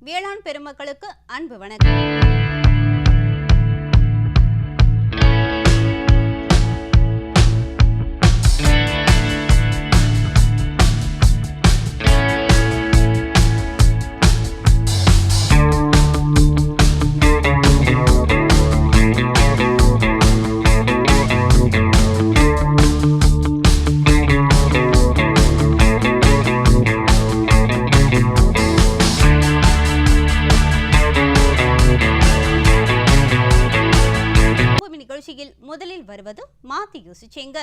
வேளாண் பெருமக்களுக்கு அன்பு வணக்கம். முதலில் வருவது மாத்தி யோசிச்சேங்க.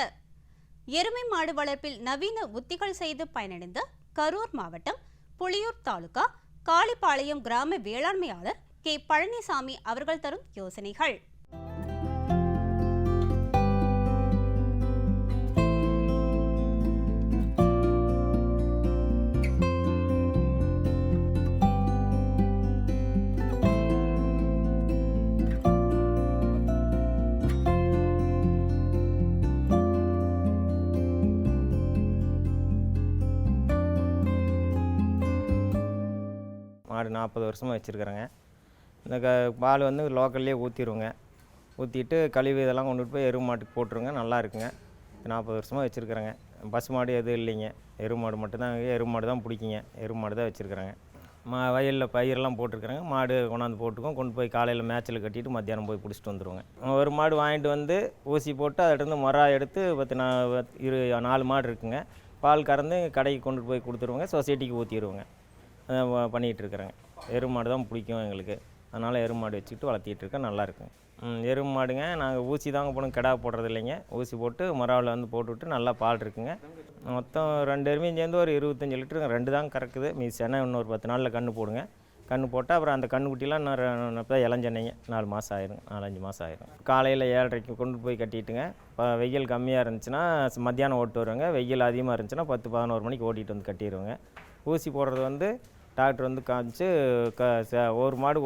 எருமை மாடு வளர்ப்பில் நவீன உத்திகள் செய்து பயனடைந்த கரூர் மாவட்டம் புலியூர் தாலுகா காளிப்பாளையம் கிராம வேளாண்மையாளர் கே பழனிசாமி அவர்கள் தரும் யோசனைகள். மாடு 40 வருஷமாக வச்சுருக்குறேங்க. இந்த பால் வந்து லோக்கல்லே ஊற்றிடுவோங்க. ஊற்றிட்டு கழிவு இதெல்லாம் கொண்டுட்டு போய் எருவு மாட்டுக்கு போட்டுருங்க. நல்லா இருக்குங்க. 40 வருஷமாக வச்சுருக்குறேங்க. பசு மாடு எதுவும் இல்லைங்க. எருவு மாடு மட்டும்தான். எருவு மாடு தான் பிடிக்குங்க. எருவு மாடு தான் வச்சுருக்குறேங்க. வயலில் பயிரெல்லாம் போட்டிருக்குறேங்க. மாடு கொண்டாந்து போட்டுக்கோம். கொண்டு போய் காலையில் மேய்ச்சல் கட்டிட்டு மத்தியானம் போய் பிடிச்சிட்டு வந்துடுவோங்க. ஒரு மாடு வாங்கிட்டு வந்து ஊசி போட்டு அதிலிருந்து மொரா எடுத்து 4 மாடு இருக்குங்க. பால் கறந்து கடைக்கு கொண்டுட்டு போய் கொடுத்துருவோங்க. சொசைட்டிக்கு ஊற்றிடுவோங்க. பண்ணிகிட்டு இருக்கிறேங்க. எருவு மாடு தான் பிடிக்கும் எங்களுக்கு. அதனால் எருவு மாடு வச்சுக்கிட்டு வளர்த்திட்டு இருக்கேன். நல்லாயிருக்கும். எருவு மாடுங்க நாங்கள் ஊசி தாங்க போடணும். கிடா போடுறது இல்லைங்க. ஊசி போட்டு மொராவில் வந்து போட்டுவிட்டு நல்லா பால் இருக்குங்க. மொத்தம் 2 எருமையும் சேர்ந்து ஒரு 25 லிட்டருங்க. 2 தாங்க கறக்குது. மீதி சென்னை இன்னொரு 10 நாளில் கன்று போடுங்க. கன்று போட்டால் அப்புறம் அந்த கன்றுக்குட்டிலாம் இப்போ இளஞ்சென்னைங்க 4 மாதம் ஆயிரும். 4-5 மாதம் ஆயிரும். காலையில் 7:30 கொண்டு போய் கட்டிட்டுங்க. இப்போ வெயில் கம்மியாக இருந்துச்சுன்னா மத்தியானம் ஓட்டு வருவாங்க. வெயில் அதிகமாக இருந்துச்சுன்னா 10-11 மணிக்கு ஓட்டிகிட்டு வந்து கட்டிடுவோங்க. ஊசி போடுறது வந்து டாக்டர் வந்து காமிச்சு ஒரு மாடு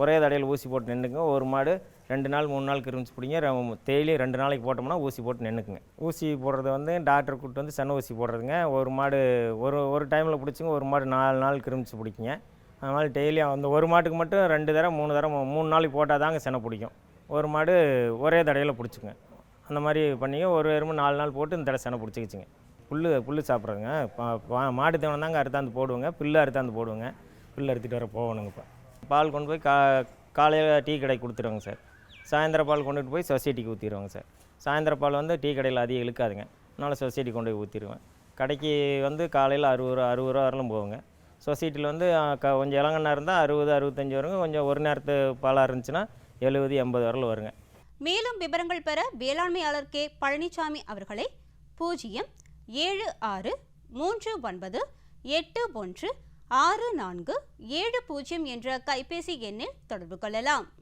ஒரே தடையில் ஊசி போட்டு நின்றுங்க. ஒரு மாடு 2 நாள் 3 நாளுக்கு இருந்துச்சு பிடிங்க. டெய்லி 2 நாளைக்கு போட்டோம்னா ஊசி போட்டு நின்றுக்குங்க. ஊசி போடுறது வந்து டாக்டர் கூப்பிட்டு வந்து சென்னை ஊசி போடுறதுங்க. ஒரு மாடு ஒரு டைமில் பிடிச்சிங்க. ஒரு மாடு 4 நாளுக்கு இருந்துச்சு பிடிக்குங்க. அதனால் டெய்லி அந்த ஒரு மாட்டுக்கு மட்டும் 2 தடவை 3 தடவை 3 நாளைக்கு போட்டால் தாங்க செனை பிடிக்கும். ஒரு மாடு ஒரே தடையில் பிடிச்சிங்க. அந்த மாதிரி பண்ணிங்க. ஒரு எருமை 4 நாள் போட்டு இந்த தடவை செனை பிடிச்சிக்கிச்சிங்க. புல் சாப்பிட்றதுங்க. மாட்டு தீவனம் தாங்க அறுத்தாந்து போடுவோங்க. புல்லு அறுத்தாந்து போடுவோங்க. புல் அறுத்துட்டு வர போகணுங்க. இப்போ பால் கொண்டு போய் காலையில் டீ கடைக்கு கொடுத்துருவாங்க சார். சாயந்தர பால் கொண்டுட்டு போய் சொசைட்டிக்கு ஊற்றிடுவாங்க சார். சாயந்தர பால் வந்து டீ கடையில் அதிகம் இழுக்காதுங்க. அதனால் சொசைட்டி கொண்டு போய் ஊற்றிடுவேன். கடைக்கு வந்து காலையில் 60 ரூபா வரலும் போகுங்க. சொசைட்டியில் வந்து கொஞ்சம் இளங்கண்ணா இருந்தால் 60-65 வருங்க. கொஞ்சம் ஒரு நேரத்து பாலாக இருந்துச்சுன்னா 70-80 வரலும் வருங்க. மேலும் விவரங்கள் பெற வேளாண்மையாளர் கே பழனிசாமி அவர்களை 07639816470 என்ற கைபேசி எண்ணில் தொடர்பு கொள்ளலாம்.